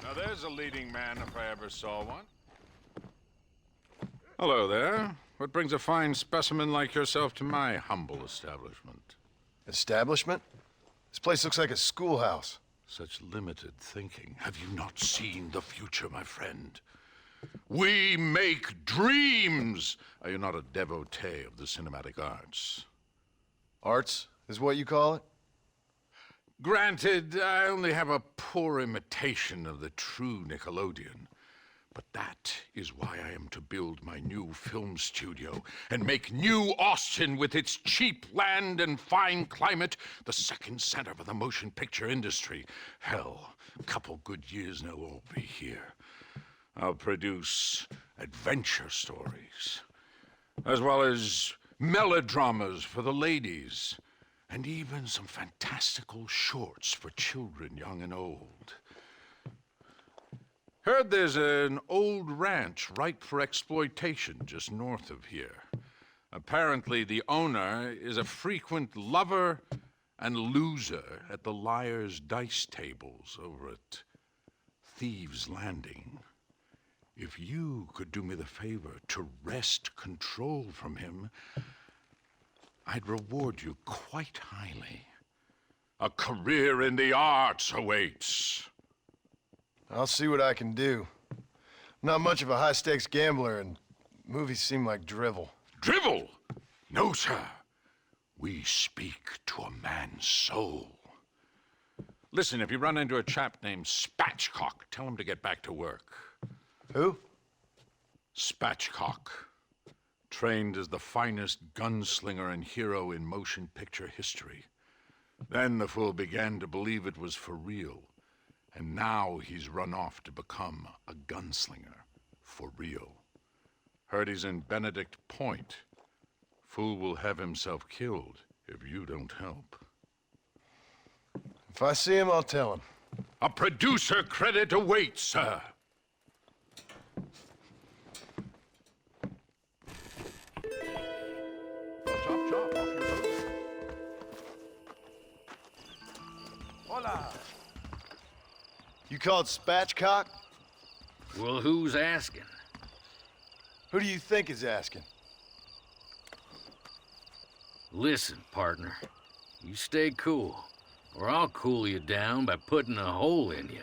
Now there's a leading man if I ever saw one. Hello there. What brings a fine specimen like yourself to my humble establishment? Establishment? This place looks like a schoolhouse. Such limited thinking. Have you not seen the future, my friend? We make dreams! Are you not a devotee of the cinematic arts? Arts is what you call it? Granted, I only have a poor imitation of the true Nickelodeon. But that is why I am to build my new film studio and make New Austin, with its cheap land and fine climate, the second center for the motion picture industry. Hell, a couple good years and it'll all be here. I'll produce adventure stories, as well as melodramas for the ladies, and even some fantastical shorts for children young and old. Heard there's an old ranch ripe for exploitation just north of here. Apparently the owner is a frequent lover and loser at the liar's dice tables over at Thieves' Landing. If you could do me the favor to wrest control from him, I'd reward you quite highly. A career in the arts awaits. I'll see what I can do. I'm not much of a high-stakes gambler, and movies seem like drivel. Drivel? No, sir. We speak to a man's soul. Listen, if you run into a chap named Spatchcock, tell him to get back to work. Who? Spatchcock. Trained as the finest gunslinger and hero in motion picture history. Then the fool began to believe it was for real. And now he's run off to become a gunslinger for real. Heard he's in Benedict Point. Fool will have himself killed if you don't help. If I see him, I'll tell him. A producer credit awaits, sir. Chop, chop, off you go. Hola. You called Spatchcock? Well, who's asking? Who do you think is asking? Listen, partner. You stay cool, or I'll cool you down by putting a hole in you.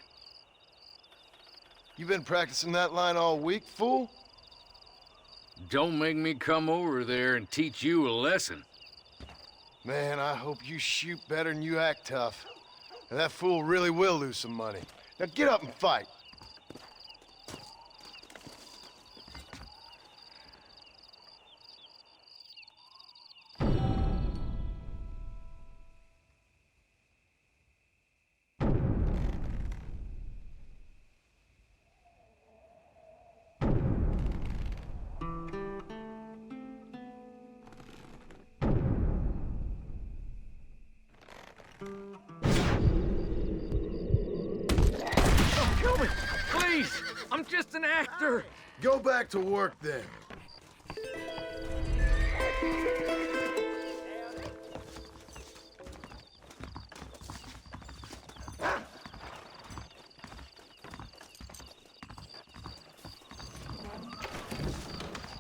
You been practicing that line all week, fool? Don't make me come over there and teach you a lesson. Man, I hope you shoot better than you act tough. And that fool really will lose some money. Now get up and fight. Please! I'm just an actor! Go back to work then.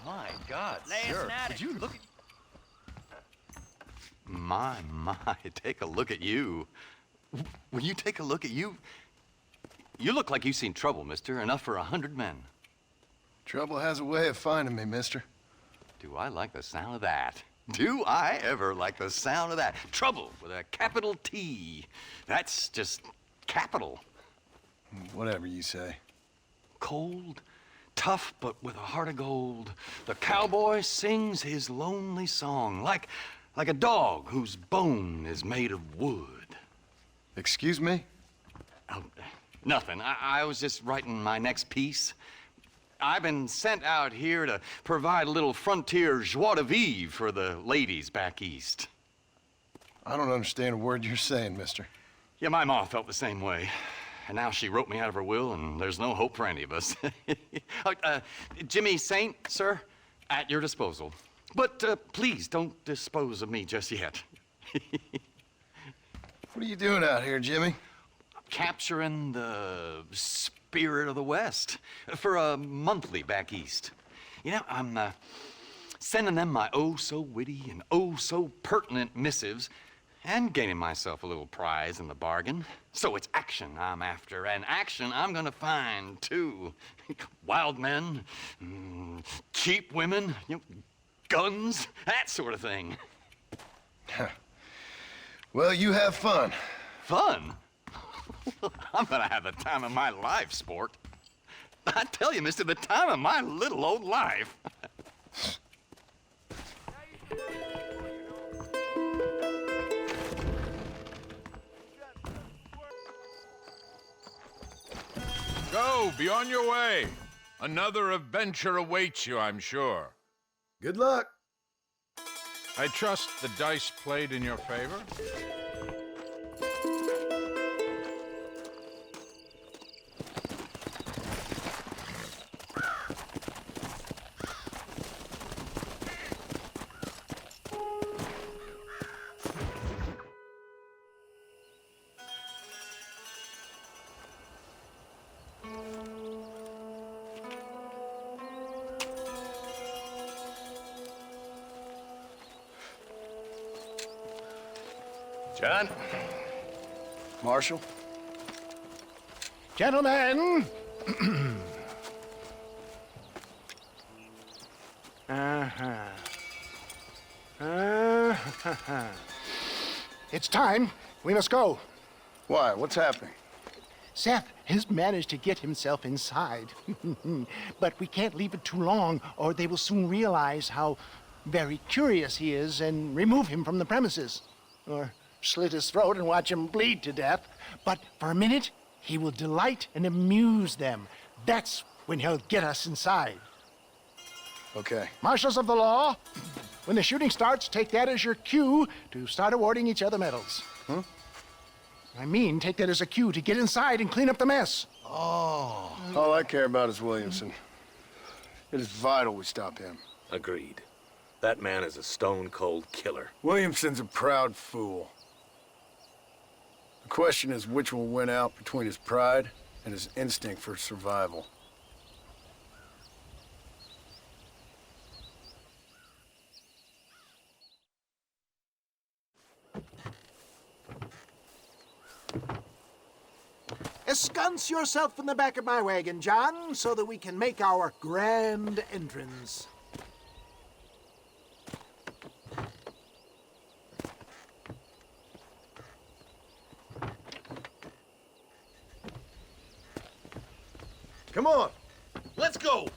My God, sir, would you look at... My, take a look at you. Will you take a look at you? You look like you've seen trouble, mister. Enough for 100 men. Trouble has a way of finding me, mister. Do I like the sound of that? Do I ever like the sound of that? Trouble with a capital T. That's just capital. Whatever you say. Cold, tough, but with a heart of gold. The cowboy sings his lonely song like a dog whose bone is made of wood. Excuse me? Oh, nothing. I was just writing my next piece. I've been sent out here to provide a little frontier joie de vivre for the ladies back east. I don't understand a word you're saying, mister. Yeah, my ma felt the same way. And now she wrote me out of her will, and there's no hope for any of us. Jimmy Saint, sir, at your disposal. But please don't dispose of me just yet. What are you doing out here, Jimmy? Capturing the spirit of the West for a monthly back east. You know, I'm sending them my oh-so-witty and oh-so-pertinent missives and gaining myself a little prize in the bargain. So it's action I'm after, and action I'm gonna find, too. Wild men, cheap women, you know, guns, that sort of thing. Well, you have fun. Fun? I'm gonna have the time of my life, sport. I tell you, mister, the time of my little old life. Go, be on your way. Another adventure awaits you, I'm sure. Good luck. I trust the dice played in your favor? John? Marshal? Gentlemen! It's time. We must go. Why? What's happening? Seth has managed to get himself inside. But we can't leave it too long, or they will soon realize how very curious he is and remove him from the premises. Or slit his throat and watch him bleed to death. But for a minute, he will delight and amuse them. That's when he'll get us inside. Okay. Marshals of the law, when the shooting starts, take that as your cue to start awarding each other medals. Huh? I mean, take that as a cue to get inside and clean up the mess. Oh. All I care about is Williamson. It is vital we stop him. Agreed. That man is a stone-cold killer. Williamson's a proud fool. The question is which will win out between his pride and his instinct for survival. Ensconce yourself in the back of my wagon, John, so that we can make our grand entrance. Come on, let's go.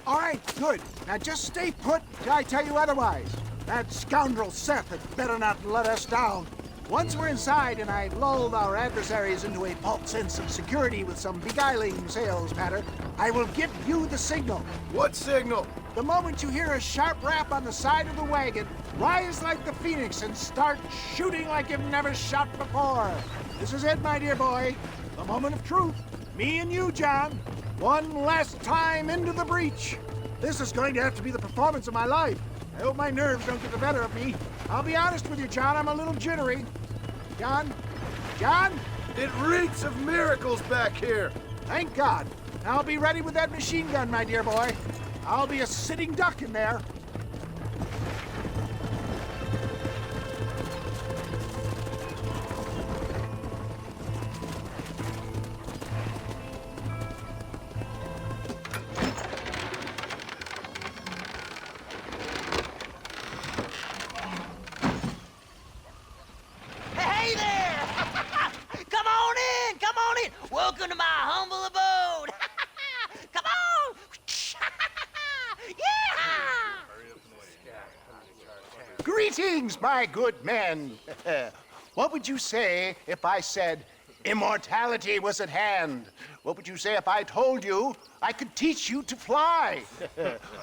All right, good. Now just stay put till I tell you otherwise. That scoundrel Seth had better not let us down. Once we're inside and I've lulled our adversaries into a false sense of security with some beguiling sales patter, I will give you the signal. What signal? The moment you hear a sharp rap on the side of the wagon, rise like the phoenix and start shooting like you've never shot before. This is it, my dear boy. The moment of truth. Me and you, John. One last time into the breach. This is going to have to be the performance of my life. I hope my nerves don't get the better of me. I'll be honest with you, John, I'm a little jittery. John? John? It reeks of miracles back here. Thank God. I'll be ready with that machine gun, my dear boy. I'll be a sitting duck in there. Hey there! Come on in! Come on in! Welcome to my humble abode! Come on! Yeah! Greetings, my good men. What would you say if I said immortality was at hand? What would you say if I told you I could teach you to fly?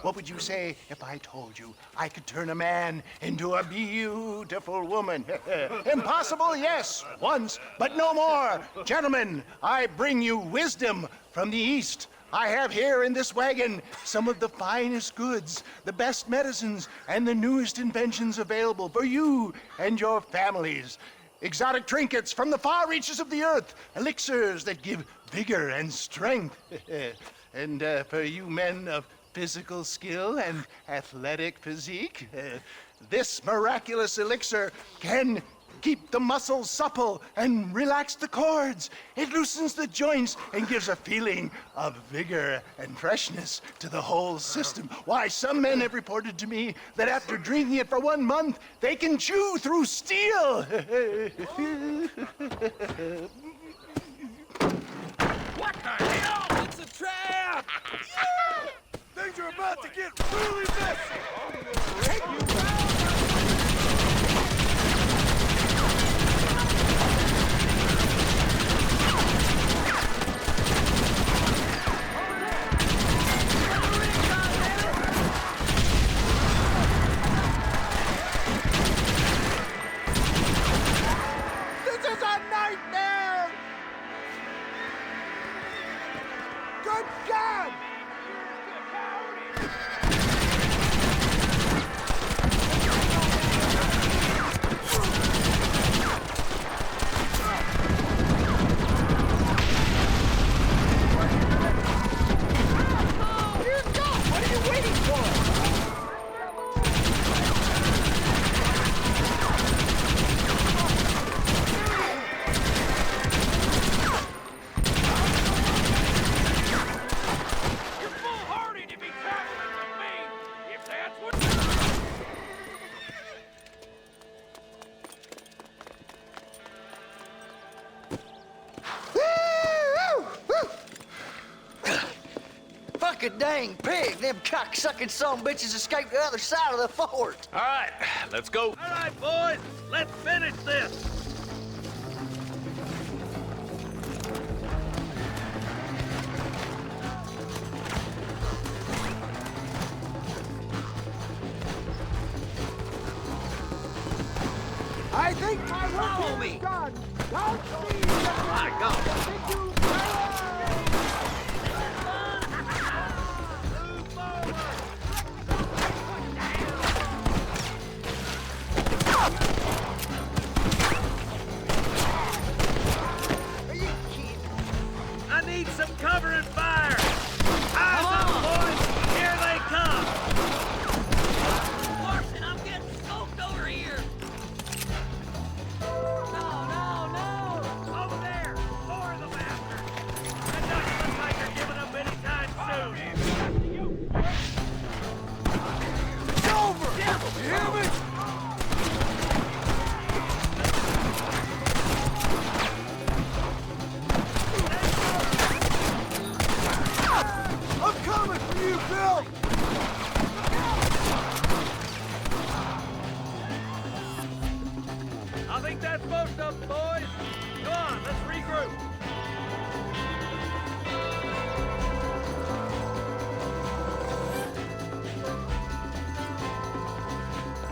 What would you say if I told you I could turn a man into a beautiful woman? Impossible, yes, once, but no more. Gentlemen, I bring you wisdom from the East. I have here in this wagon some of the finest goods, the best medicines, and the newest inventions available for you and your families. Exotic trinkets from the far reaches of the earth, elixirs that give vigor and strength. And for you men of physical skill and athletic physique, this miraculous elixir can keep the muscles supple and relax the cords. It loosens the joints and gives a feeling of vigor and freshness to the whole system. Why, some men have reported to me that after drinking it for 1 month, they can chew through steel. What the hell? It's a trap! Things are about to get really messy. Take you down! Dang pig, them cock-sucking son-bitches escaped the other side of the fort. All right, let's go. All right, boys, let's finish this. I think my Follow work me. is done. Don't see My God. Thank you. I need some cover and fire. Eyes up, boys. Here they come. Marston, I'm getting smoked over here. No. Over there. More of the bastards. It doesn't look like they're giving up anytime soon. It's over! Damn it! I'm coming for you, Bill! I think that's most of them, boys. Come on, let's regroup.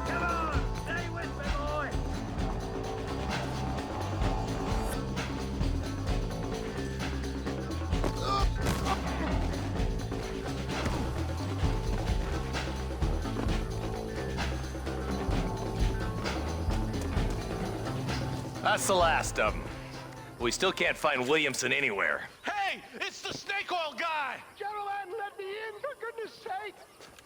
Come on, stay with me, boy. That's the last of them. We still can't find Williamson anywhere. Hey, it's the snake oil guy! Gentlemen, let me in, for goodness sake.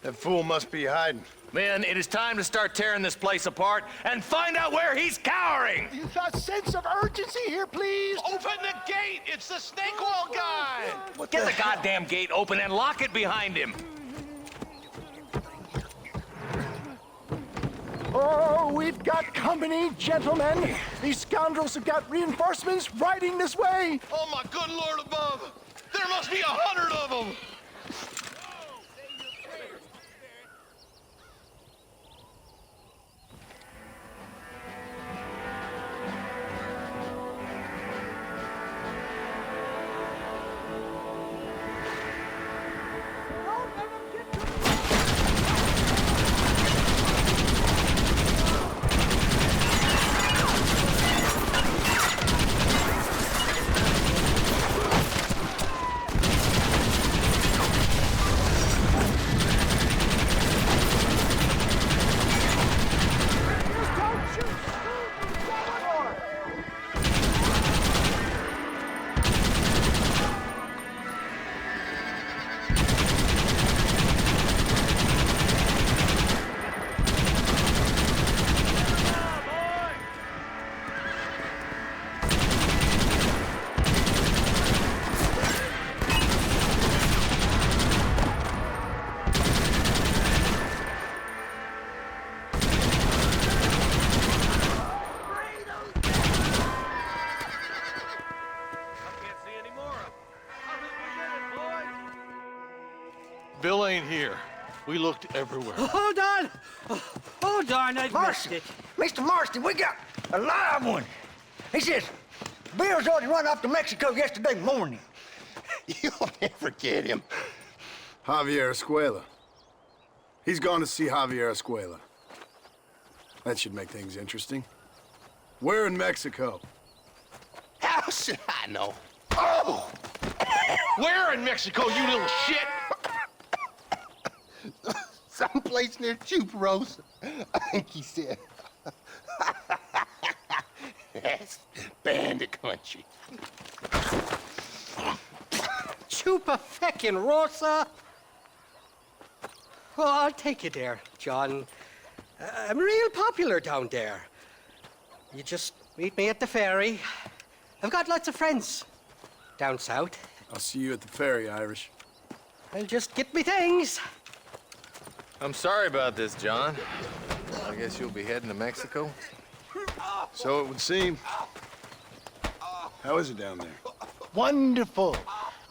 That fool must be hiding. Men, it is time to start tearing this place apart and find out where he's cowering! A sense of urgency here, please. Open the gate! It's the snake oil guy! Get the goddamn gate open and lock it behind him! Oh, we've got company, gentlemen. These scoundrels have got reinforcements riding this way. Oh, my good Lord above! There must be 100 of them! here. We looked everywhere. Hold on! Oh, darn, I've missed Marston, it. Mr. Marston, we got a live one. He says, Bill's already run off to Mexico yesterday morning. You'll never get him. Javier Escuela. He's gone to see Javier Escuela. That should make things interesting. Where in Mexico? How should I know? Oh! Where in Mexico, you little shit? Someplace near Chuparosa, I think he said. That's bandit country. Chupa-feckin' Well, I'll take you there, John. I'm real popular down there. You just meet me at the ferry. I've got lots of friends down south. I'll see you at the ferry, Irish. I'll just get me things. I'm sorry about this, John. I guess you'll be heading to Mexico? So it would seem. How is it down there? Wonderful.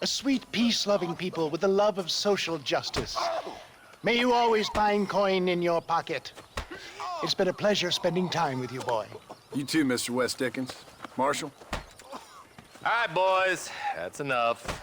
A sweet, peace-loving people with a love of social justice. May you always find coin in your pocket. It's been a pleasure spending time with you, boy. You too, Mr. West Dickens. Marshal? All right, boys. That's enough.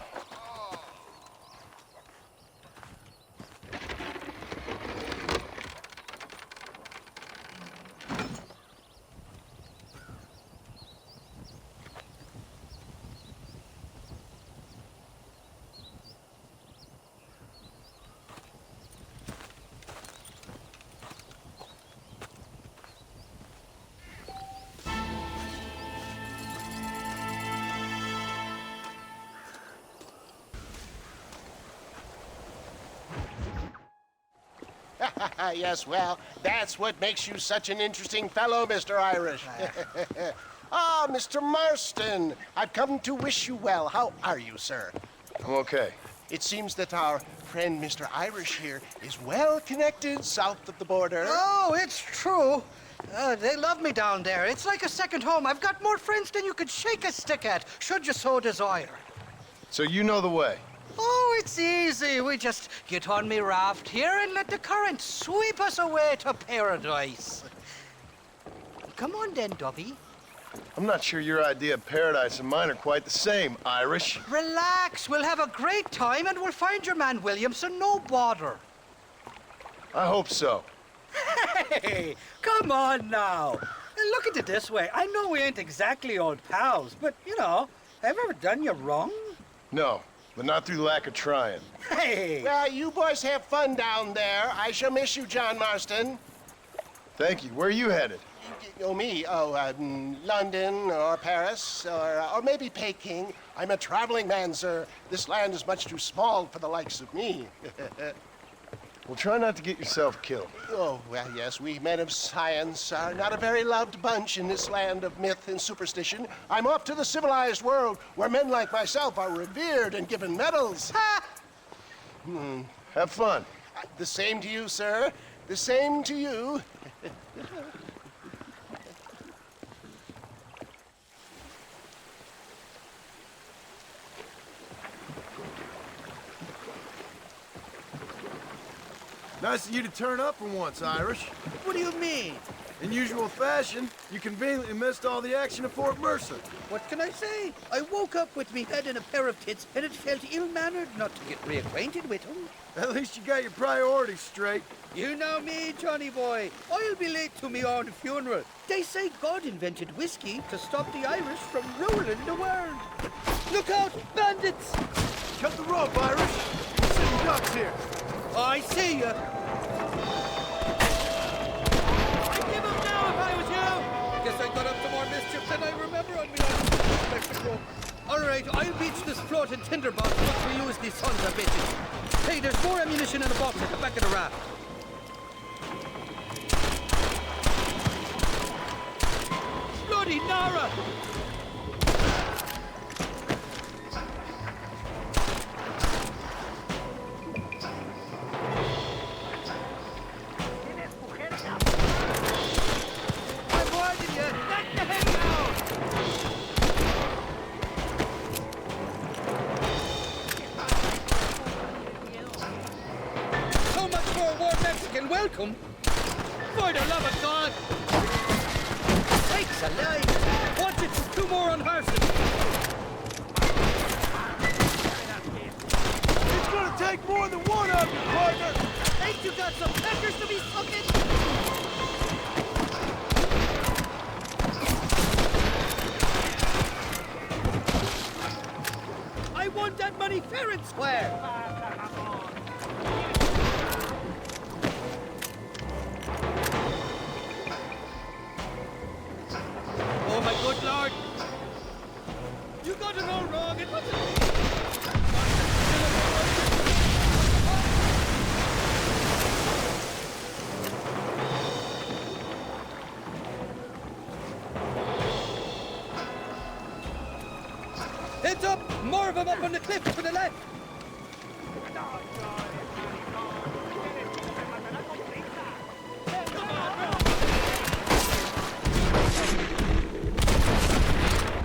Yes, well, that's what makes you such an interesting fellow, Mr. Irish. Ah, Mr. Marston, I've come to wish you well. How are you, sir? I'm okay. It seems that our friend Mr. Irish here is well connected south of the border. Oh, it's true. They love me down there. It's like a second home. I've got more friends than you could shake a stick at, should you so desire. So you know the way? Oh, it's easy. We just get on me raft here and let the current sweep us away to paradise. Come on then, Dovey. I'm not sure your idea of paradise and mine are quite the same, Irish. Relax. We'll have a great time and we'll find your man Williamson, no bother. I hope so. Hey, come on now. Look at it this way. I know we ain't exactly old pals, but, you know, have I ever done you wrong? No, but not through lack of trying. Hey! Well, you boys have fun down there. I shall miss you, John Marston. Thank you. Where are you headed? Oh, me? Oh, London or Paris or maybe Peking. I'm a traveling man, sir. This land is much too small for the likes of me. Well, try not to get yourself killed. Oh, well, yes, we men of science are not a very loved bunch in this land of myth and superstition. I'm off to the civilized world where men like myself are revered and given medals. Ha! Have fun. The same to you, sir. The same to you. Nice of you to turn up for once, Irish. What do you mean? In usual fashion, you conveniently missed all the action at Fort Mercer. What can I say? I woke up with me head in a pair of tits, and it felt ill-mannered not to get reacquainted with him. At least you got your priorities straight. You know me, Johnny boy. I'll be late to me own funeral. They say God invented whiskey to stop the Irish from ruling the world. Look out, bandits! Cut the rope, Irish. We're sitting ducks here. I see ya. I'd give up now if I was you. Guess I got up to more mischief than I remember on me last Mexico. All right, I'll beach this floating tinderbox once we lose these sons of bitches. Hey, there's more ammunition in the box at the back of the raft. Bloody Nara! I'm warning you! Let the head down! welcome? For the love of God! Sakes alive! Watch it for 2 more on horses! It's gonna take more than one of you, partner! Ain't you got some peckers to be sucking? I want that money fair and square! Oh my good lord! You got it all wrong, it wasn't me! Heads up! More of them up on the cliff to the left!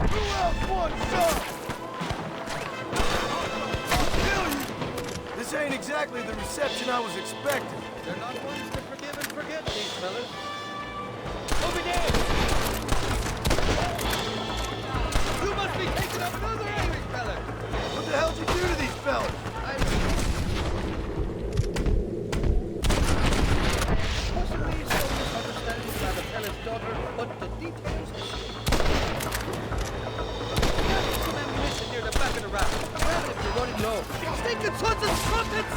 Who else wants some? I'll kill you! This ain't exactly the reception I was expecting. They're not ones to forgive and forget, these fellas. Over there! You must be taking up another Irish fella! What the hell'd you do to these fellas? Possibly some misunderstanding by the fella's daughter, but the details... There's some ammunition near the back of the raft. Grab it if you're running low. Stinking sons and trumpets!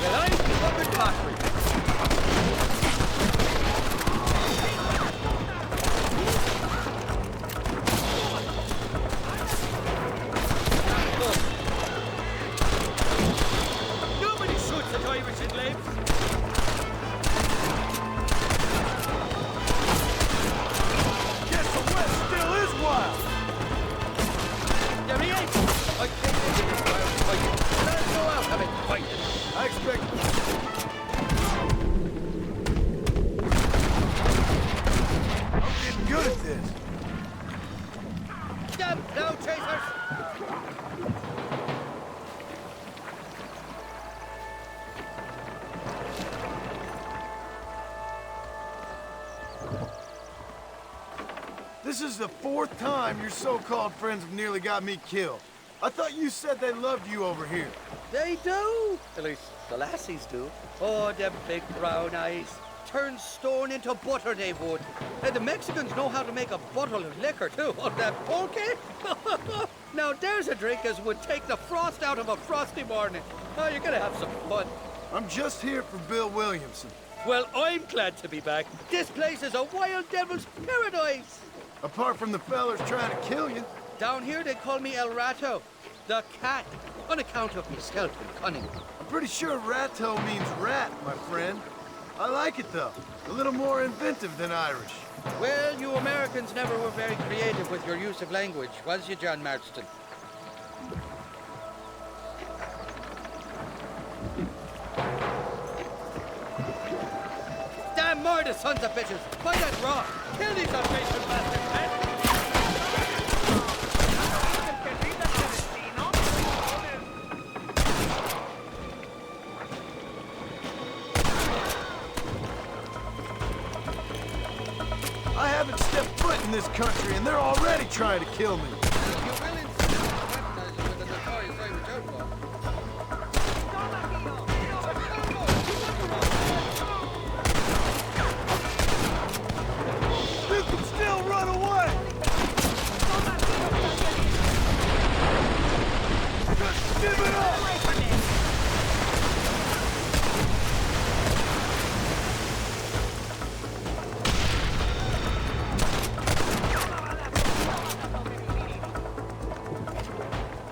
Well, I'm covered pottery. Nobody shoots at Irish in Labes. Guess the West still is wild! There he is! I can't make this wild fight. Let's go out of it fighting. I expect... I'm getting good at this. Damn plow chasers! This is the 4th time your so-called friends have nearly got me killed. I thought you said they loved you over here. They do! At least the lassies do. Oh, them big brown eyes. Turn stone into butter, they would. And the Mexicans know how to make a bottle of liquor, too. Oh, that pulque? Now, there's a drink as would take the frost out of a frosty morning. Oh, you're gonna have some fun. I'm just here for Bill Williamson. Well, I'm glad to be back. This place is a wild devil's paradise. Apart from the fellers trying to kill you. Down here, they call me El Rato, the cat, on account of me stealth and cunning. I'm pretty sure Rato means rat, my friend. I like it, though. A little more inventive than Irish. Well, you Americans never were very creative with your use of language, was you, John Marston? Damn murder, sons of bitches! Fight that raw! Kill these ungrateful bastards, man! I haven't stepped foot in this country, and they're already trying to kill me. You will insist on baptizing with the notorious Irish outlaw. You can still run away! Just give it up!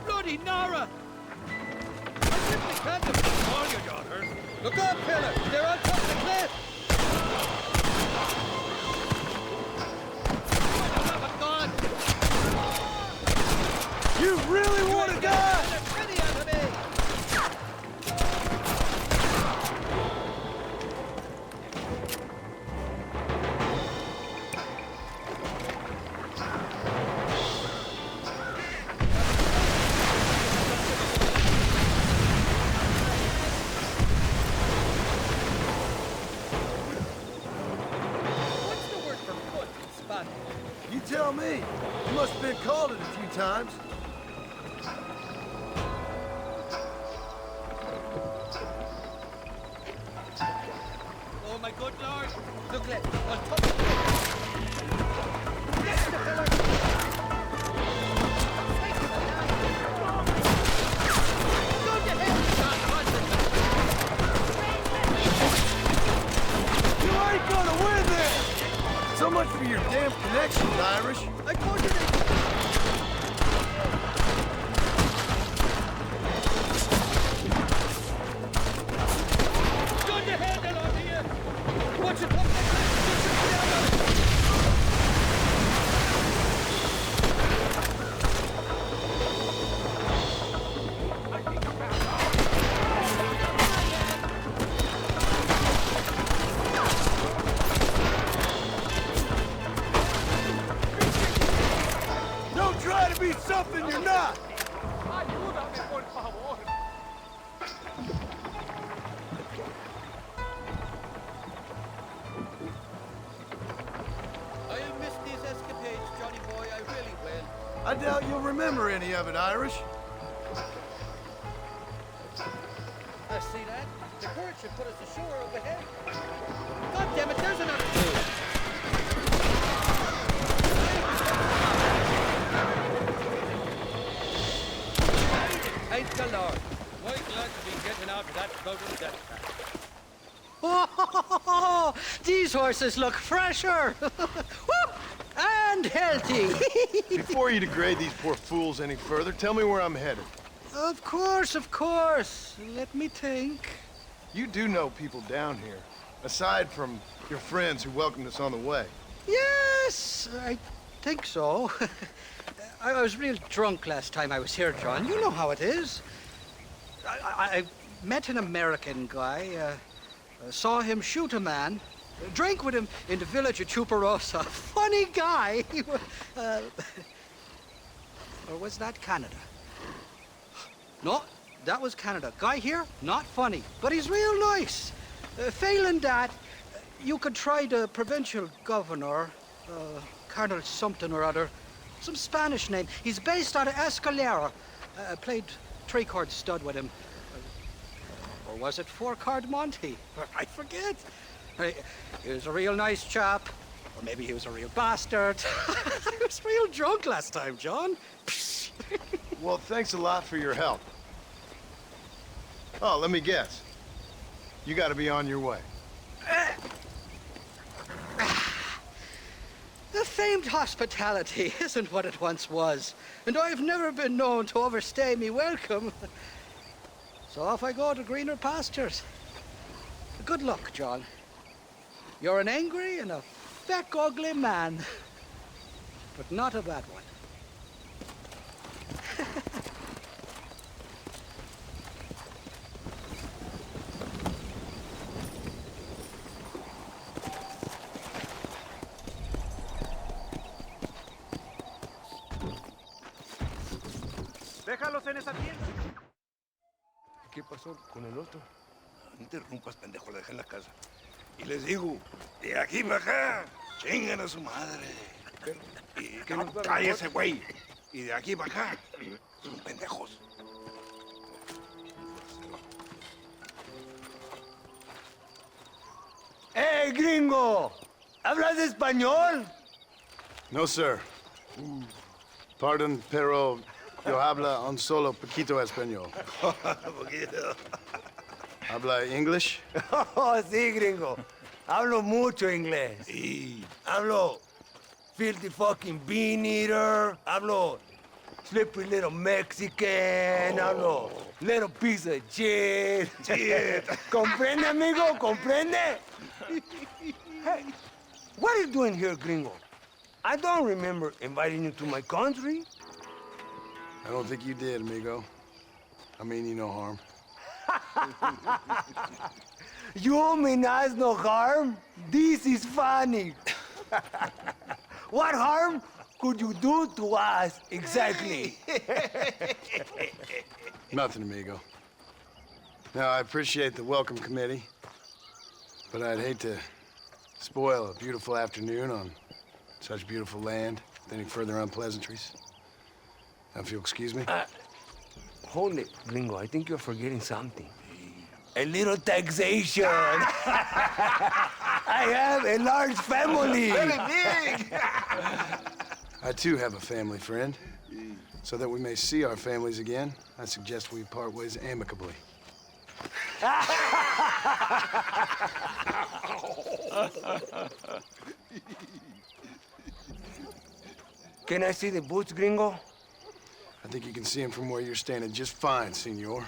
Bloody Nara! I simply can't defeat all your daughters. Look up, killer! They're on top of the cliff! For the love of God! You really want to die? Get the pretty out of me! must have been called it a few times. Oh, my good lord. Look, lad, I'll touch you. Yes, the fella. Go to hell, John Marston. You ain't gonna win this! So much for your damn connections, Irish. I told you they... Go to hell, then, out here. Watch it, come back. Don't try to be something you're not! I'll miss these escapades, Johnny boy, I really will. I doubt you'll remember any of it, Irish. I see that. The current should put us ashore overhead. God damn it, there's another two. Thank the Lord. Quite glad to be getting out of that floating death trap. Oh, these horses look fresher. Woo! And healthy. Before you degrade these poor fools any further, tell me where I'm headed. Of course, of course. Let me think. You do know people down here, aside from your friends who welcomed us on the way. Yes, I think so. I was real drunk last time I was here, John. You know how it is. I met an American guy, saw him shoot a man, drank with him in the village of Chuparosa. Funny guy. Or was that Canada? No, that was Canada. Guy here, not funny, but he's real nice. Failing that, you could try the provincial governor, Colonel something or other. Some Spanish name. He's based out of Escalera. Played three-chord stud with him. Or was it four-chord Monty? I forget. He was a real nice chap. Or maybe he was a real bastard. I was real drunk last time, John. Well, thanks a lot for your help. Oh, let me guess. You gotta be on your way. The famed hospitality isn't what it once was, and I've never been known to overstay me welcome. So off I go to greener pastures. Good luck, John. You're an angry and a feck ugly man, but not a bad one. Déjalos en esa tienda. ¿Qué pasó con el otro? No interrumpas, pendejo, lo dejé en la casa. Y les digo, de aquí para acá, chingan a su madre. Y no, cállese, güey. Y de aquí para acá, son pendejos. ¡Hey, gringo! ¿Hablas español? No, sir. Pardon, pero yo habla un solo poquito español. Poquito. ¿Habla English? Oh, sí, gringo. Hablo mucho inglés. Sí. Hablo filthy fucking bean eater. Hablo slippery little Mexican. Hablo little piece of shit. ¿Comprende, amigo? ¿Comprende? Hey, what are you doing here, gringo? I don't remember inviting you to my country. I don't think you did, amigo. I mean you no harm. You mean us no harm? This is funny. What harm could you do to us exactly? Nothing, amigo. Now, I appreciate the welcome committee, but I'd hate to spoil a beautiful afternoon on such beautiful land. with any further unpleasantries. Now, if you'll excuse me. Hold it, Gringo. I think you're forgetting something. A little taxation. I have a large family. Very big. I, too, have a family friend. So that we may see our families again, I suggest we part ways amicably. Can I see the boots, Gringo? I think you can see him from where you're standing just fine, senor.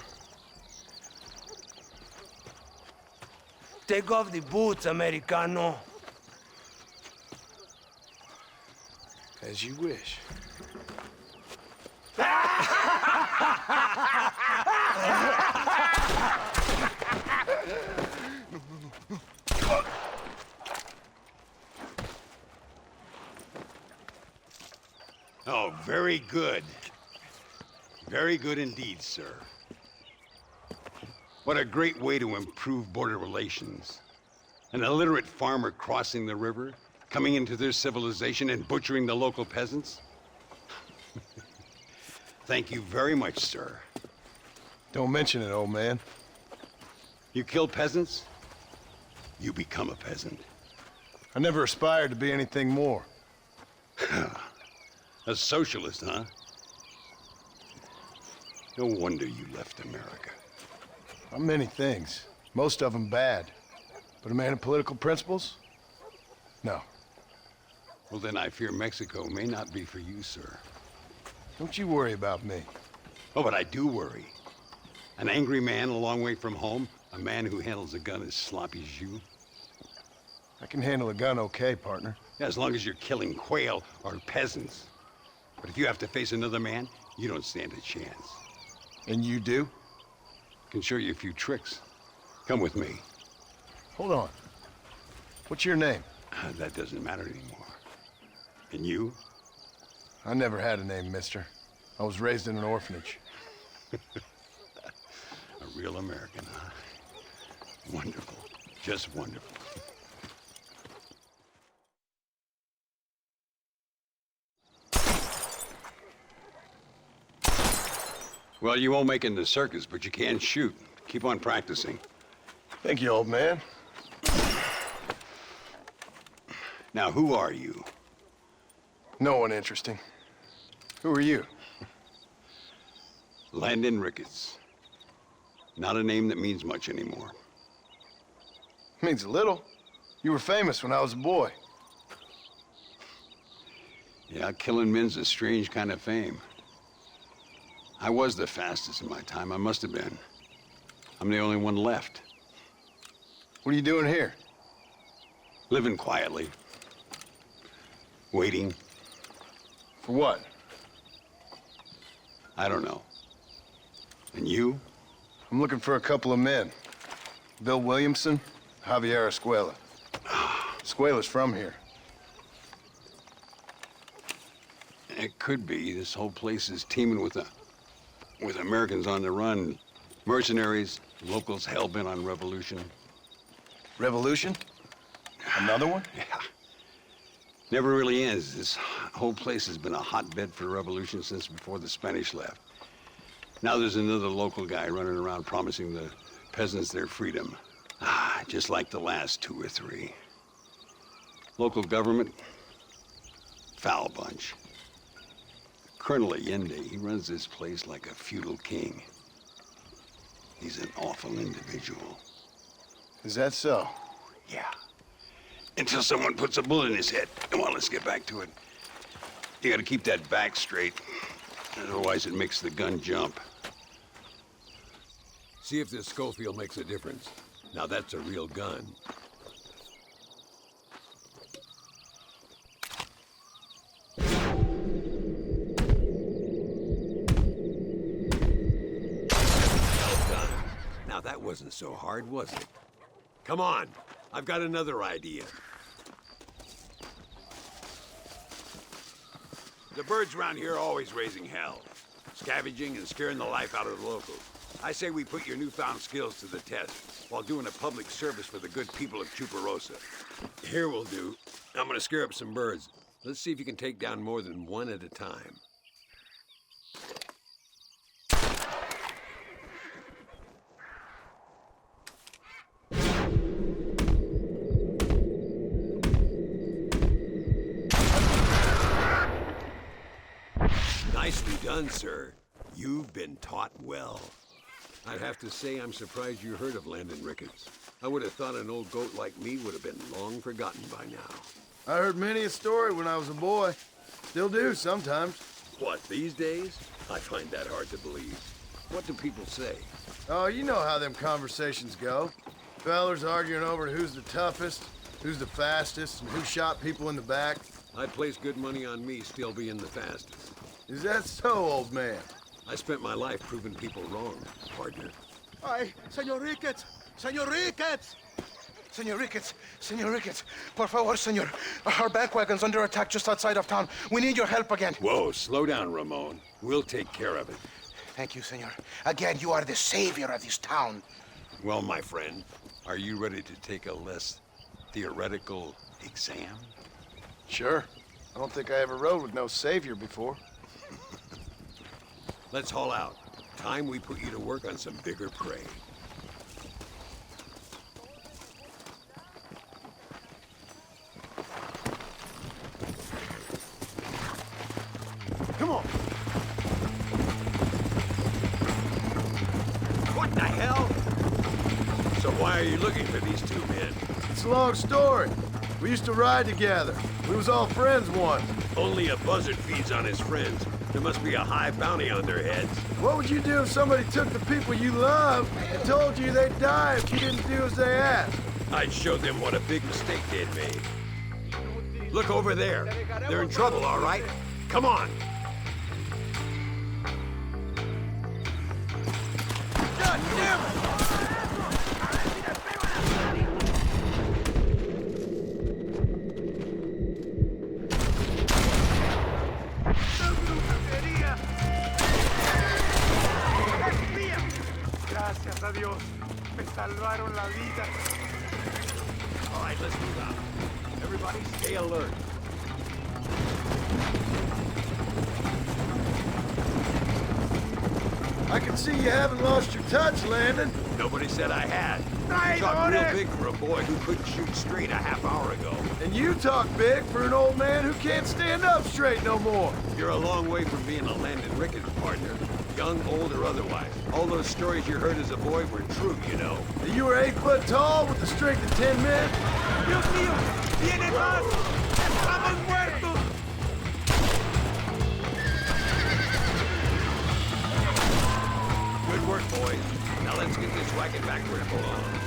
Take off the boots, Americano. As you wish. Oh, very good. Very good indeed, sir. What a great way to improve border relations. An illiterate farmer crossing the river, coming into their civilization and butchering the local peasants? Thank you very much, sir. Don't mention it, old man. You kill peasants, you become a peasant. I never aspired to be anything more. A socialist, huh? No wonder you left America. I'm many things. Most of them bad. But a man of political principles? No. Well, then I fear Mexico may not be for you, sir. Don't you worry about me. Oh, but I do worry. An angry man a long way from home, a man who handles a gun as sloppy as you. I can handle a gun okay, partner. Yeah, as long as you're killing quail or peasants. But if you have to face another man, you don't stand a chance. And you do? Can show you a few tricks. Come with me. Hold on. What's your name? That doesn't matter anymore. And you? I never had a name, mister. I was raised in an orphanage. A real American, huh? Wonderful. Just wonderful. Well, you won't make it in the circus, but you can shoot. Keep on practicing. Thank you, old man. Now, who are you? No one interesting. Who are you? Landon Ricketts. Not a name that means much anymore. Means a little. You were famous when I was a boy. Yeah, killing men's a strange kind of fame. I was the fastest in my time. I must have been. I'm the only one left. What are you doing here? Living quietly. Waiting. For what? I don't know. And you? I'm looking for a couple of men. Bill Williamson, Javier Escuela. Escuela's from here. It could be. This whole place is teeming with Americans on the run. Mercenaries, locals hell-bent on revolution. Revolution? Another one? Yeah. Never really ends. This whole place has been a hotbed for revolution since before the Spanish left. Now there's another local guy running around promising the peasants their freedom. Just like the last 2 or 3. Local government, foul bunch. Colonel Allende, he runs this place like a feudal king. He's an awful individual. Is that so? Yeah. Until someone puts a bullet in his head. Come on, let's get back to it. You gotta keep that back straight. Otherwise it makes the gun jump. See if this Schofield makes a difference. Now that's a real gun. Now that wasn't so hard, was it? Come on, I've got another idea. The birds around here are always raising hell, scavenging and scaring the life out of the locals. I say we put your newfound skills to the test while doing a public service for the good people of Chuparosa. Here we'll do. I'm gonna scare up some birds. Let's see if you can take down more than one at a time. Nicely done, sir. You've been taught well. I'd have to say I'm surprised you heard of Landon Ricketts. I would have thought an old goat like me would have been long forgotten by now. I heard many a story when I was a boy. Still do sometimes. What, these days? I find that hard to believe. What do people say? Oh, you know how them conversations go. Fellers arguing over who's the toughest, who's the fastest, and who shot people in the back. I'd place good money on me still being the fastest. Is that so, old man? I spent my life proving people wrong, partner. Ay, Señor Ricketts! Señor Ricketts! Señor Ricketts! Señor Ricketts! Por favor, señor. Our bank wagon's under attack just outside of town. We need your help again. Whoa, slow down, Ramon. We'll take care of it. Thank you, senor. Again, you are the savior of this town. Well, my friend, are you ready to take a less theoretical exam? Sure. I don't think I ever rode with no savior before. Let's haul out. Time we put you to work on some bigger prey. Come on. What the hell? So why are you looking for these two men? It's a long story. We used to ride together. We was all friends once. Only a buzzard feeds on his friends. There must be a high bounty on their heads. What would you do if somebody took the people you love and told you they'd die if you didn't do as they asked? I'd show them what a big mistake they'd made. Look over there. They're in trouble, all right? Come on. God damn it! Gracias a Dios. Me salvaron la vida. All right, let's move out. Everybody stay alert. I can see you haven't lost your touch, Landon. Nobody said I had. You talked real big for a boy who couldn't shoot straight a half hour ago. And you talk big for an old man who can't stand up straight no more. You're a long way from being a Landon Ricketts partner. Young, old, or otherwise. All those stories you heard as a boy were true, you know. And you were 8 foot tall with the strength of 10 men? Dios mío, viene más. Estamos muertos. Good work, boys. Now let's get this wagon back where it belongs.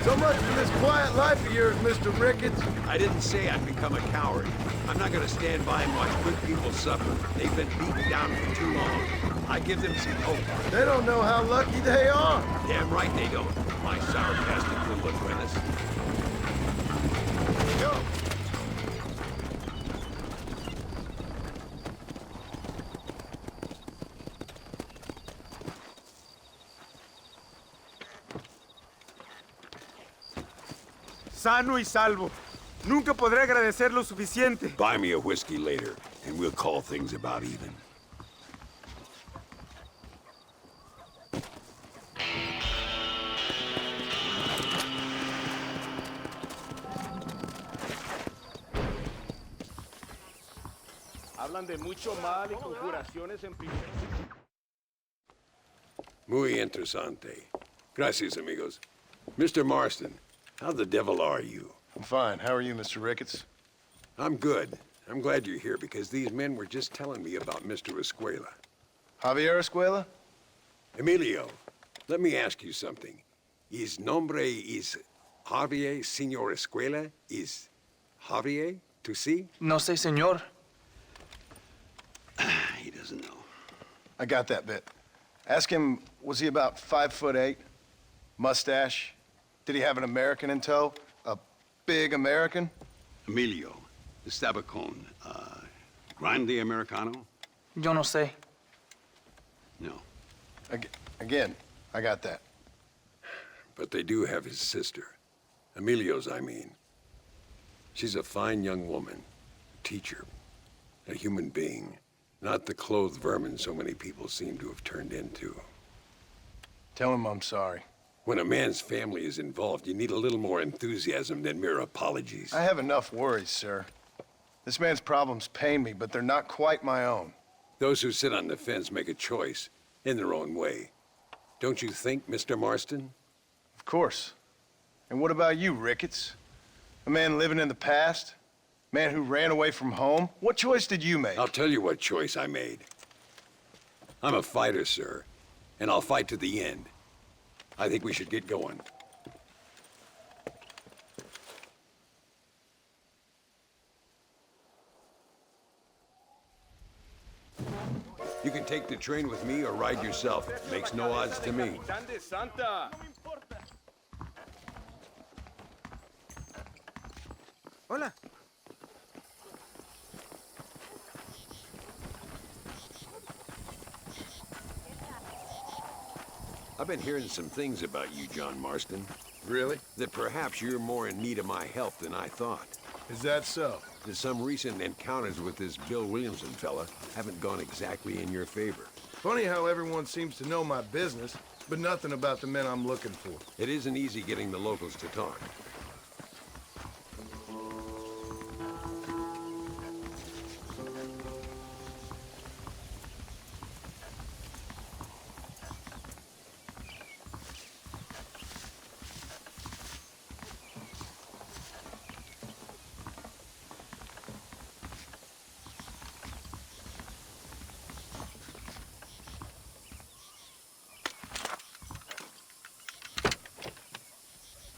So much for this quiet life of yours, Mr. Ricketts. I didn't say I'd become a coward. I'm not gonna stand by and watch good people suffer. They've been beaten down for too long. I give them some hope. They don't know how lucky they are. Damn right they don't. My sarcastic little apprentice. Go! Sano y salvo. Nunca podré agradecer lo suficiente. Buy me a whiskey later, and we'll call things about even. Hablan de mucho mal y conjuraciones en primer. Muy interesante. Gracias, amigos. Mr. Marston, how the devil are you? I'm fine. How are you, Mr. Ricketts? I'm good. I'm glad you're here because these men were just telling me about Mr. Escuela. Javier Escuela? Emilio, let me ask you something. His nombre is Javier Señor Escuela? Is Javier to see? No sé, señor. He doesn't know. I got that bit. Ask him, was he about 5'8"? Mustache? Did he have an American in tow? A big American? Emilio, the Stabacon, grande Americano? Yo no sé. No. Again, I got that. But they do have his sister. Emilio's, I mean. She's a fine young woman. teacher. A human being. Not the clothed vermin so many people seem to have turned into. Tell him I'm sorry. When a man's family is involved, you need a little more enthusiasm than mere apologies. I have enough worries, sir. This man's problems pain me, but they're not quite my own. Those who sit on the fence make a choice, in their own way. Don't you think, Mr. Marston? Of course. And what about you, Ricketts? A man living in the past? Man who ran away from home? What choice did you make? I'll tell you what choice I made. I'm a fighter, sir, and I'll fight to the end. I think we should get going. You can take the train with me or ride yourself. Makes no odds to me. Hola. I've been hearing some things about you, John Marston. Really? That perhaps you're more in need of my help than I thought. Is that so? That some recent encounters with this Bill Williamson fella haven't gone exactly in your favor. Funny how everyone seems to know my business, but nothing about the men I'm looking for. It isn't easy getting the locals to talk.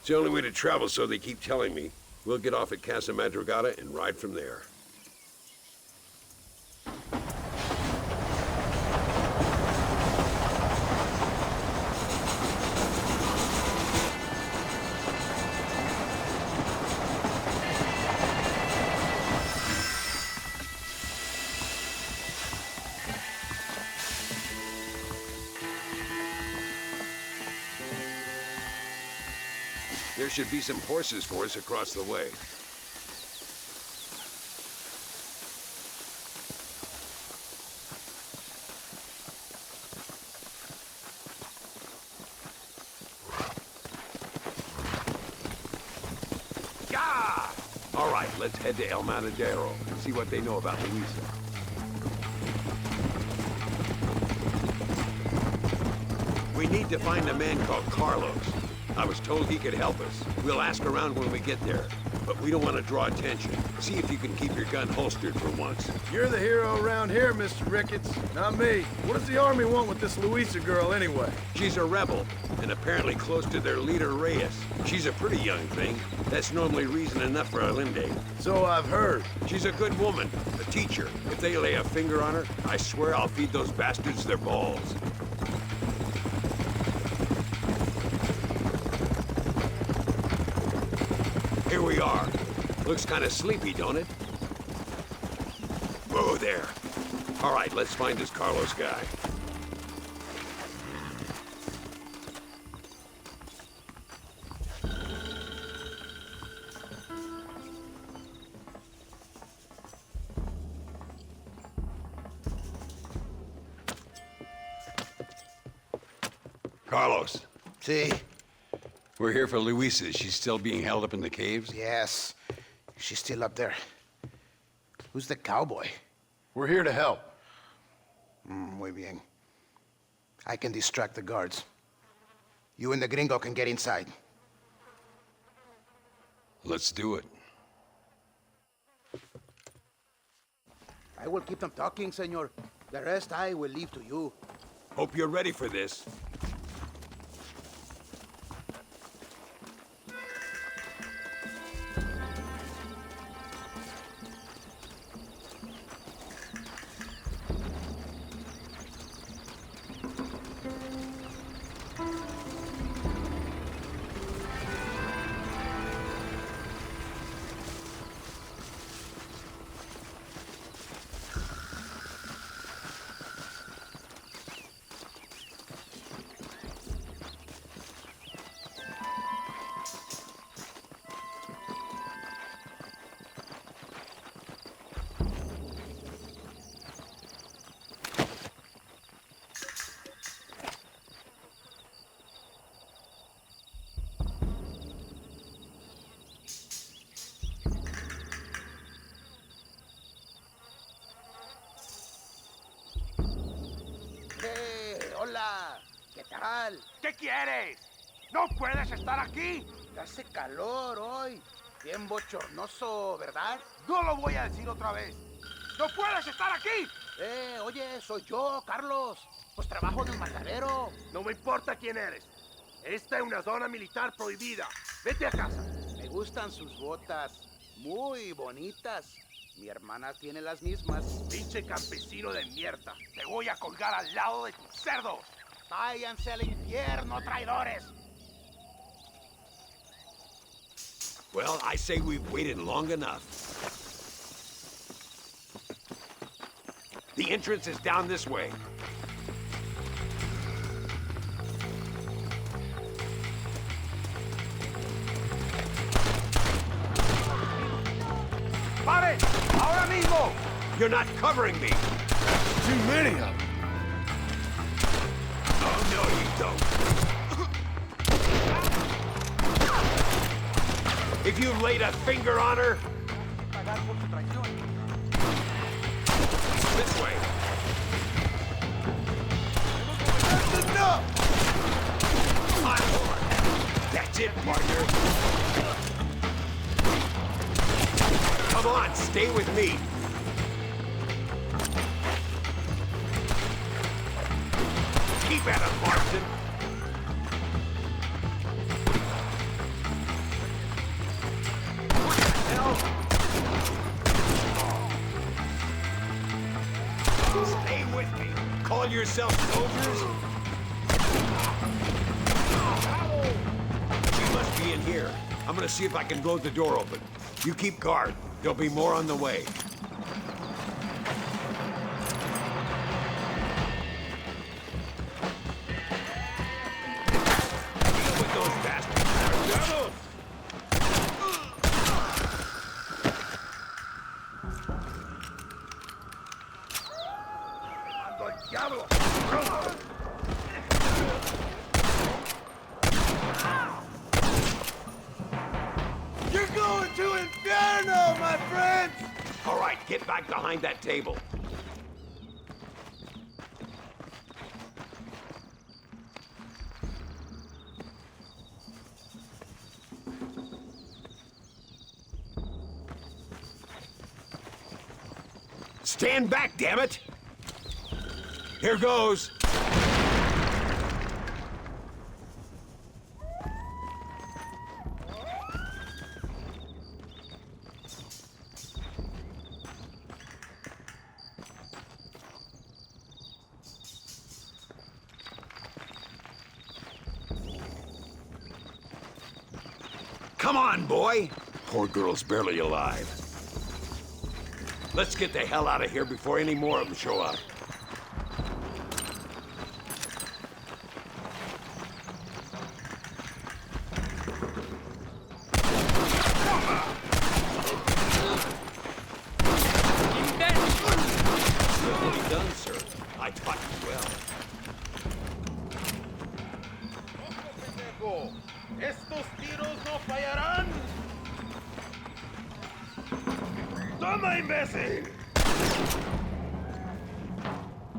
It's the only way to travel, so they keep telling me. We'll get off at Casa Madrugada and ride from there. There should be some horses for us across the way. Yeah! All right, let's head to El Matadero and see what they know about Luisa. We need to find a man called Carlos. I was told he could help us. We'll ask around when we get there, but we don't want to draw attention. See if you can keep your gun holstered for once. You're the hero around here, Mr. Ricketts, not me. What does the army want with this Luisa girl anyway? She's a rebel, and apparently close to their leader, Reyes. She's a pretty young thing. That's normally reason enough for Linde. So I've heard. She's a good woman, a teacher. If they lay a finger on her, I swear I'll feed those bastards their balls. Here we are. Looks kind of sleepy, don't it? Whoa there. All right, let's find this Carlos guy. Carlos. See? We're here for Luisa. She's still being held up in the caves? Yes. She's still up there. Who's the cowboy? We're here to help. Muy bien. I can distract the guards. You and the gringo can get inside. Let's do it. I will keep them talking, senor. The rest I will leave to you. Hope you're ready for this. Hola, ¿qué tal? ¿Qué quieres? ¿No puedes estar aquí? Hace calor hoy. Bien bochornoso, ¿verdad? No lo voy a decir otra vez. ¡No puedes estar aquí! Oye, soy yo, Carlos. Pues trabajo en el matadero. No me importa quién eres. Esta es una zona militar prohibida. Vete a casa. Me gustan sus botas. Muy bonitas. Mi hermana tiene las mismas. Pinche campesino de mierda. Te voy a colgar al lado de tus cerdos. Váyanse al infierno, traidores. Well, I say we've waited long enough. The entrance is down this way. ¡Pare! ¡Ahora mismo! You're not covering me. Too many of them. Oh, no, you don't. If you laid a finger on her... This way. My lord. That's it, partner. Come on, stay with me. Keep at him, Marston. What the hell? Stay with me. Call yourself soldiers? She must be in here. I'm gonna see if I can blow the door open. You keep guard. There'll be more on the way. Deal with those bastards. You're going to Inferno, my friends! All right, get back behind that table. Stand back, damn it! Here goes. Come on, boy! Poor girl's barely alive. Let's get the hell out of here before any more of them show up. Well done, sir. I taught you well. ¡Estos tiros no fallarán! ¡Toma, imbécil!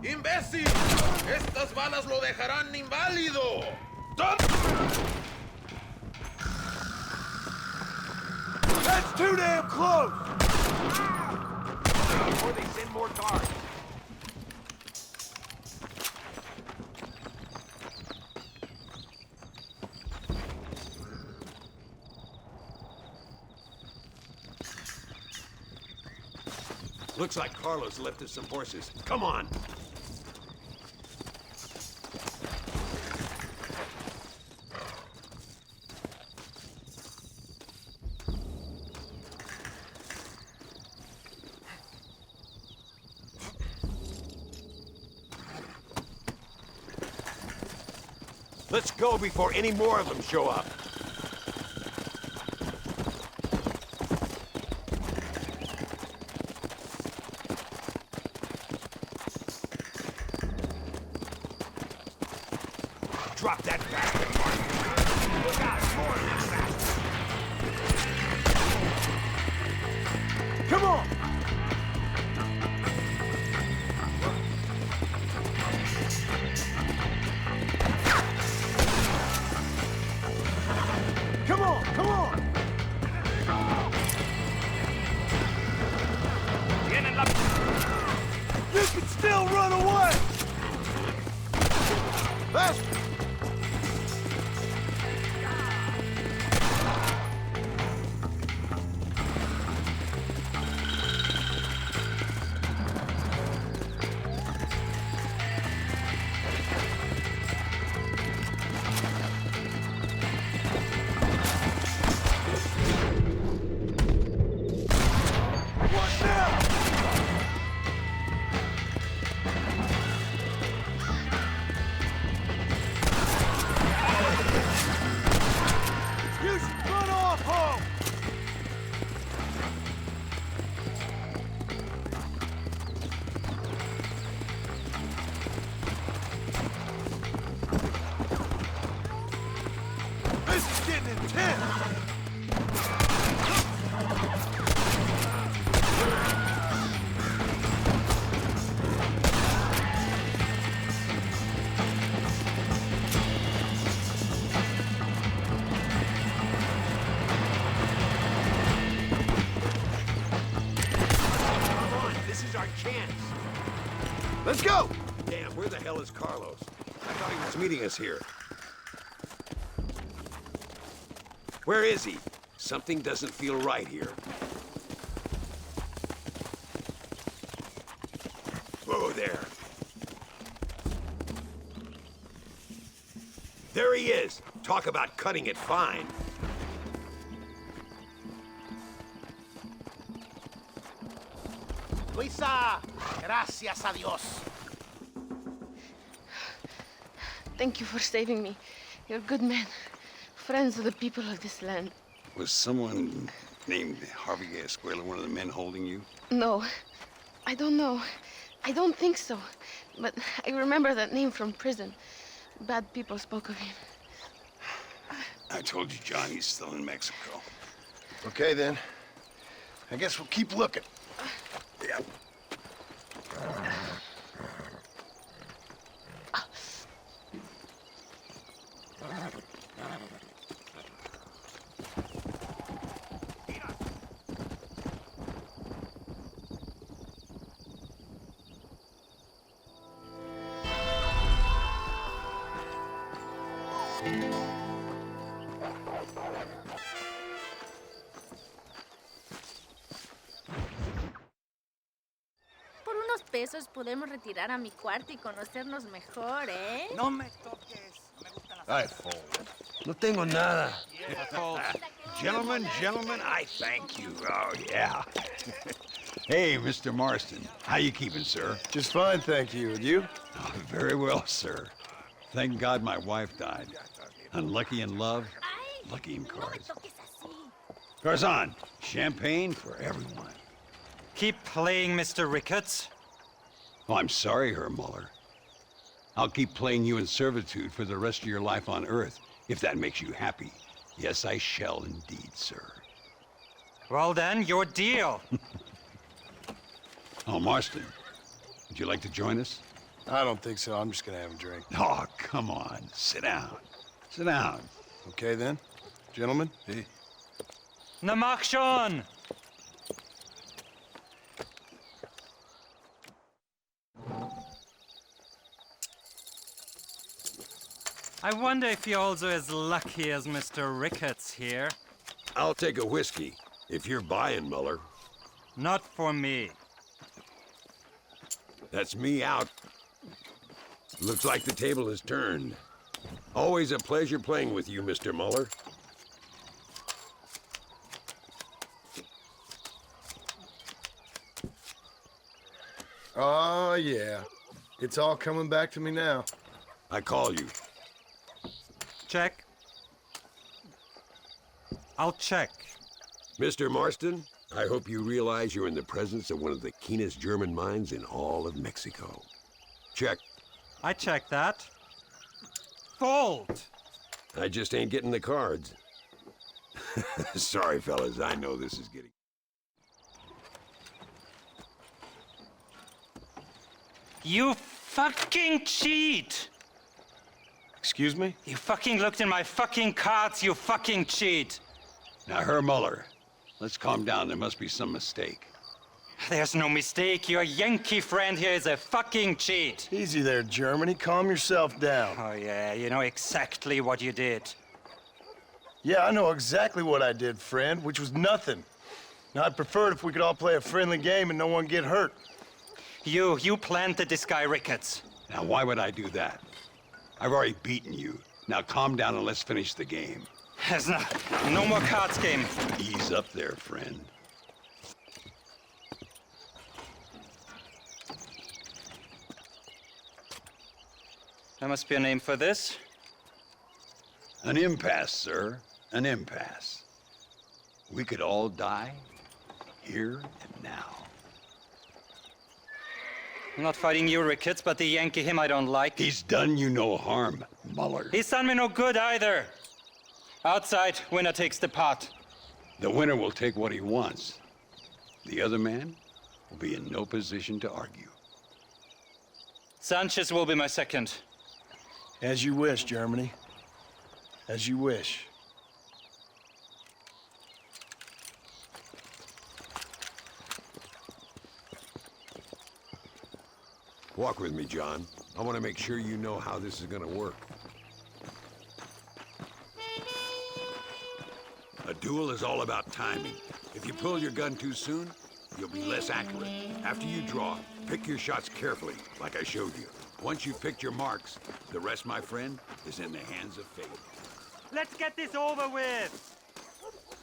¡Imbécil! ¡Estas balas lo dejarán inválido! That's too damn close! Before they send more guards. Looks like Carlos left us some horses. Come on! Let's go before any more of them show up. Drop that bastard, Martin. Look out, more of them bastards. Come on! Let's go! Damn, where the hell is Carlos? I thought he was meeting us here. Where is he? Something doesn't feel right here. Whoa there. There he is. Talk about cutting it fine. Luisa, gracias a Dios. Thank you for saving me. You're good men, friends of the people of this land. Was someone named Harvey Escuela one of the men holding you? No, I don't know. I don't think so. But I remember that name from prison. Bad people spoke of him. I told you Johnny's still in Mexico. Okay, then. I guess we'll keep looking. Yeah. Por unos pesos podemos retirar a mi cuarto y conocernos mejor, ¿eh? No me toques. Me gusta la... I fold. No tengo nada. Gentlemen, I thank you. Oh, yeah. Hey, Mr. Marston. How you keeping, sir? Just fine, thank you. And you? Oh, very well, sir. Thank God my wife died. Unlucky in love, lucky in cards. Garzon, champagne for everyone. Keep playing, Mr. Ricketts. Oh, I'm sorry, Herr Muller. I'll keep playing you in servitude for the rest of your life on Earth, if that makes you happy. Yes, I shall indeed, sir. Well then, your deal. Oh, Marston, would you like to join us? I don't think so. I'm just gonna have a drink. Oh, come on. Sit down. Sit down. Okay, then. Gentlemen? Hey. Na mach schon! I wonder if you're also as lucky as Mr. Ricketts here. I'll take a whiskey, if you're buying, Muller. Not for me. That's me out. Looks like the table has turned. Always a pleasure playing with you, Mr. Muller. Oh, yeah. It's all coming back to me now. I call you. Check. I'll check. Mr. Marston, I hope you realize you're in the presence of one of the keenest German minds in all of Mexico. Check. I check that. Fold! I just ain't getting the cards. Sorry, fellas, I know this is getting... You fucking cheat! Excuse me? You fucking looked in my fucking cards, you fucking cheat! Now, Herr Muller, let's calm down. There must be some mistake. There's no mistake. Your Yankee friend here is a fucking cheat. Easy there, Germany. Calm yourself down. Oh, yeah, you know exactly what you did. Yeah, I know exactly what I did, friend, which was nothing. Now, I'd prefer it if we could all play a friendly game and no one get hurt. You planted this guy Ricketts. Now, why would I do that? I've already beaten you. Now, calm down and let's finish the game. There's no more cards game. Ease up there, friend. There must be a name for this. An impasse, sir. An impasse. We could all die, here and now. I'm not fighting you, Ricketts, but the Yankee him I don't like. He's done you no harm, Muller. He's done me no good either. Outside, winner takes the pot. The winner will take what he wants. The other man will be in no position to argue. Sanchez will be my second. As you wish, Germany. As you wish. Walk with me, John. I want to make sure you know how this is going to work. A duel is all about timing. If you pull your gun too soon, you'll be less accurate. After you draw, pick your shots carefully, like I showed you. Once you've picked your marks, the rest, my friend, is in the hands of fate. Let's get this over with.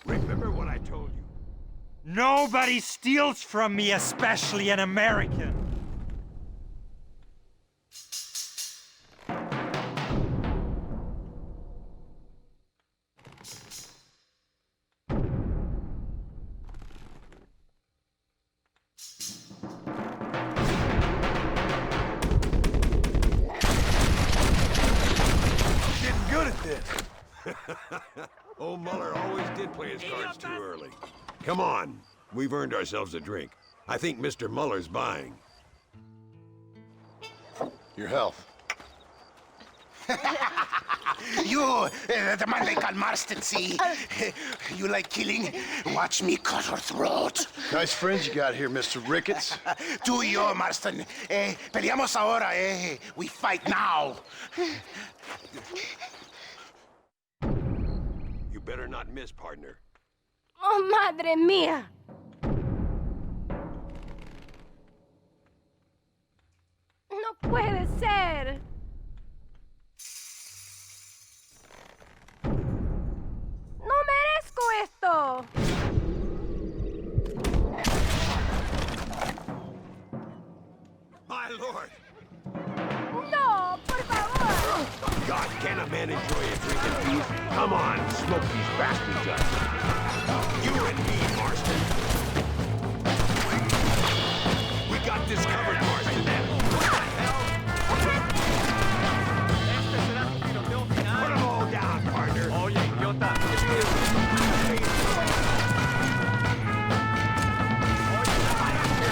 Remember what I told you. Nobody steals from me, especially an American. Old Muller always did play his cards too early. Come on, we've earned ourselves a drink. I think Mr. Muller's buying. Your health. You, the man they call Marston, see? You like killing? Watch me cut her throat. Nice friends you got here, Mr. Ricketts. Tú y yo, Marston. Peleamos ahora, We fight now. You better not miss, partner. ¡Oh, madre mía! ¡No puede ser! ¡No merezco esto! My lord! ¡No, por favor! God, can a man enjoy a drink in peace? Come on, smoke these bastards up. You and me, Marston. We got this covered, Marston. What the hell? Put them all down, partner. Oye, idiota.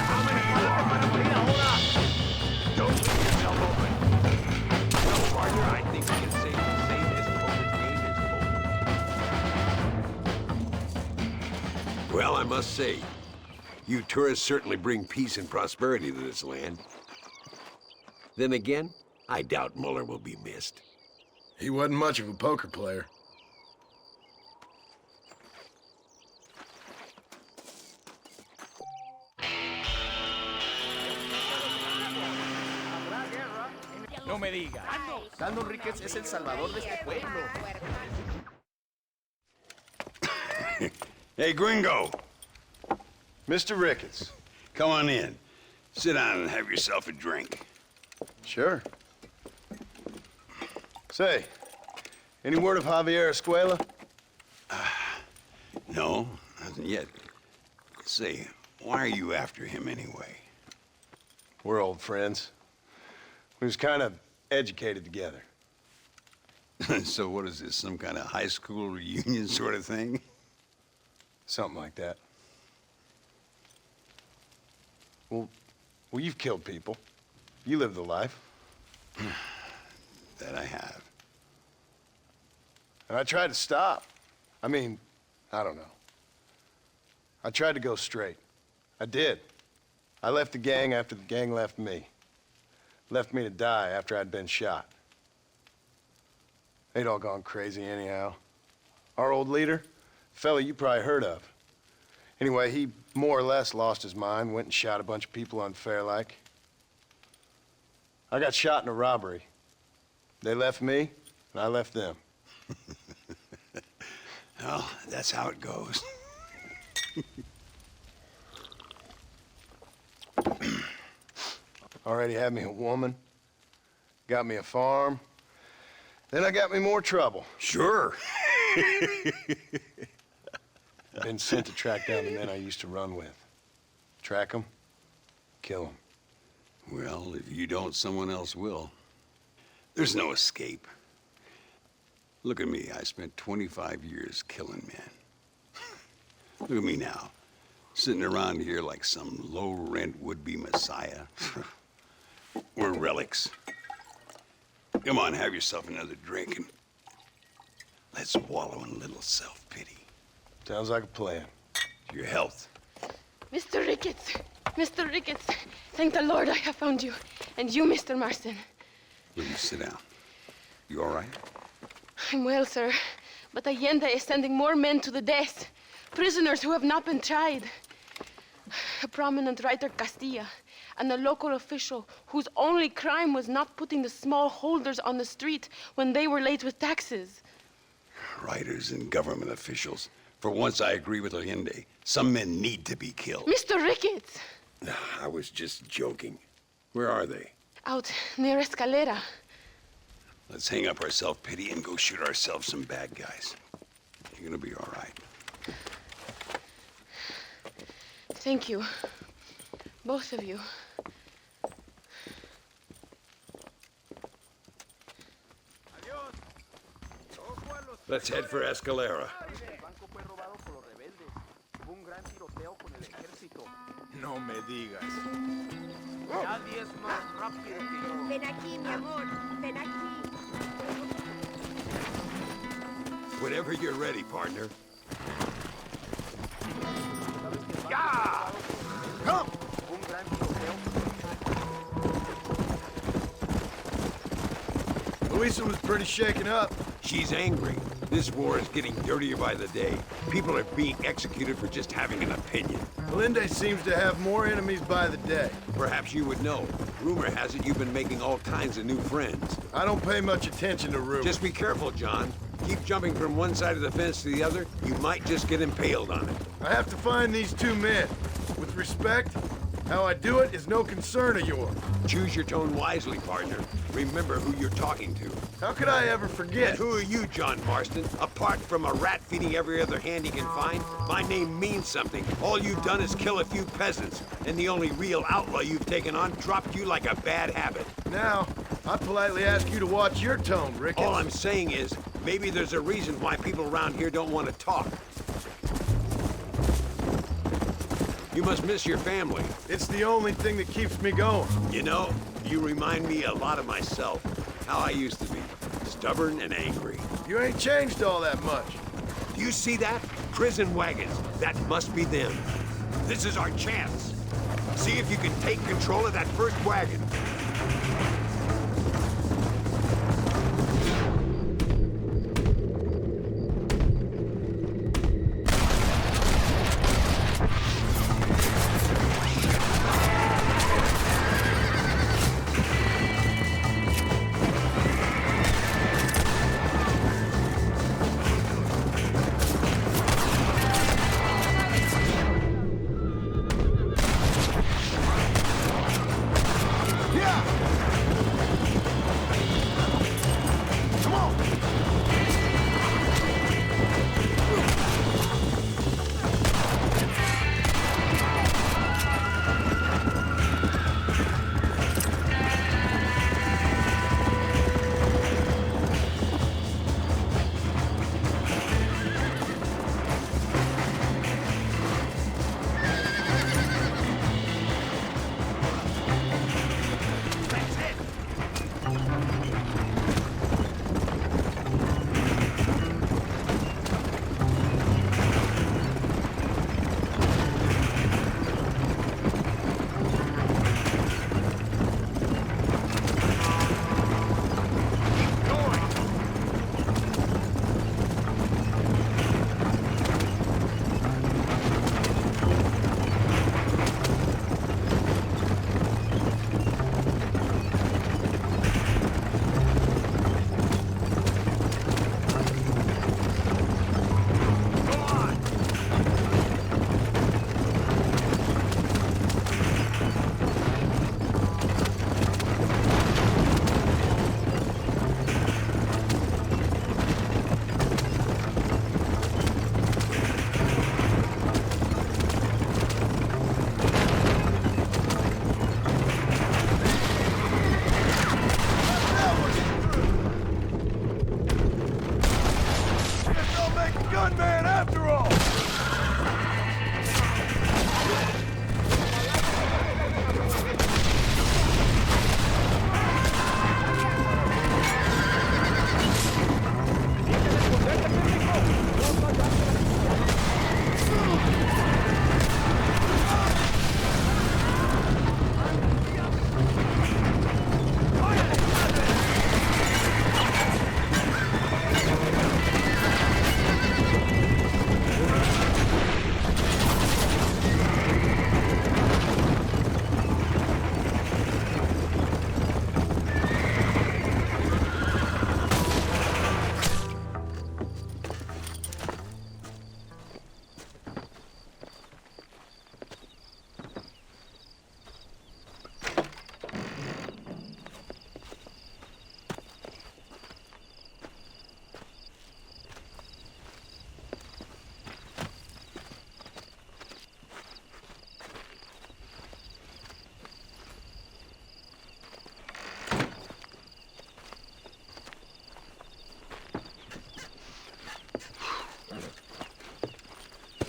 How many you are? Don't leave yourself open. No, partner, I think we can safely say this COVID game is over. Well, I must say, you tourists certainly bring peace and prosperity to this land. Then again, I doubt Muller will be missed. He wasn't much of a poker player. No me digas. Dando Ricketts es el salvador de este pueblo. Hey, Gringo. Mr. Ricketts. Come on in. Sit down and have yourself a drink. Sure. Say, any word of Javier Escuela? No, nothing yet. Say, why are you after him anyway? We're old friends. We was kind of educated together. So what is this, some kind of high school reunion sort of thing? Something like that. Well, you've killed people. You lived the life. That I have. And I tried to stop. I mean, I don't know. I tried to go straight. I did. I left the gang after the gang left me. Left me to die after I'd been shot. They'd all gone crazy anyhow. Our old leader, fella you probably heard of. Anyway, he more or less lost his mind, went and shot a bunch of people unfair like. I got shot in a robbery. They left me, and I left them. Well, that's how it goes. Already had me a woman, got me a farm, then I got me more trouble. Sure. Been sent to track down the men I used to run with. Track them, kill them. Well, if you don't, someone else will. There's no escape. Look at me. I spent 25 years killing men. Look at me now. Sitting around here like some low-rent would-be messiah. We're relics. Come on, have yourself another drink and let's wallow in a little self-pity. Sounds like a plan. Your health. Mr. Ricketts! Mr. Ricketts! Thank the Lord I have found you. And you, Mr. Marston. Please sit down. You all right? I'm well, sir. But Allende is sending more men to the death. Prisoners who have not been tried. A prominent writer, Castilla, and a local official whose only crime was not putting the small holders on the street when they were late with taxes. Writers and government officials. For once, I agree with Allende. Some men need to be killed. Mr. Ricketts! I was just joking. Where are they? Out near Escalera. Let's hang up our self-pity and go shoot ourselves some bad guys. You're gonna be all right. Thank you. Both of you. Let's head for Escalera. No me digas. Nadie es más rápido que yo. Ven aquí, mi amor. Ven aquí. Whenever you're ready, partner. Yeah! Come! Luisa was pretty shaken up. She's angry. This war is getting dirtier by the day. People are being executed for just having an opinion. Linde seems to have more enemies by the day. Perhaps you would know. Rumor has it you've been making all kinds of new friends. I don't pay much attention to rumors. Just be careful, John. Keep jumping from one side of the fence to the other, you might just get impaled on it. I have to find these two men. With respect, how I do it is no concern of yours. Choose your tone wisely, partner. Remember who you're talking to. How could I ever forget? And who are you, John Marston? Apart from a rat feeding every other hand he can find, my name means something. All you've done is kill a few peasants, and the only real outlaw you've taken on dropped you like a bad habit. Now, I politely ask you to watch your tone, Ricketts. All I'm saying is, maybe there's a reason why people around here don't want to talk. You must miss your family. It's the only thing that keeps me going. You know, you remind me a lot of myself. How I used to be. Stubborn and angry. You ain't changed all that much. Do you see that? Prison wagons. That must be them. This is our chance. See if you can take control of that first wagon.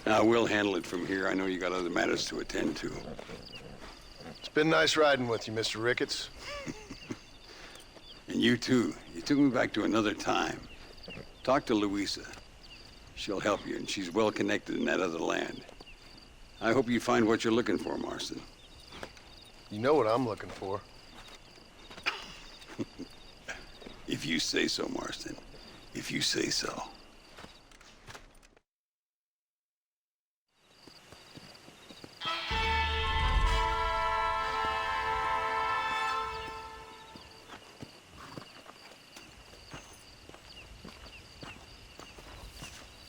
We'll handle it from here. I know you got other matters to attend to. It's been nice riding with you, Mr. Ricketts. And you too. You took me back to another time. Talk to Louisa. She'll help you, and she's well connected in that other land. I hope you find what you're looking for, Marston. You know what I'm looking for. If you say so, Marston. If you say so.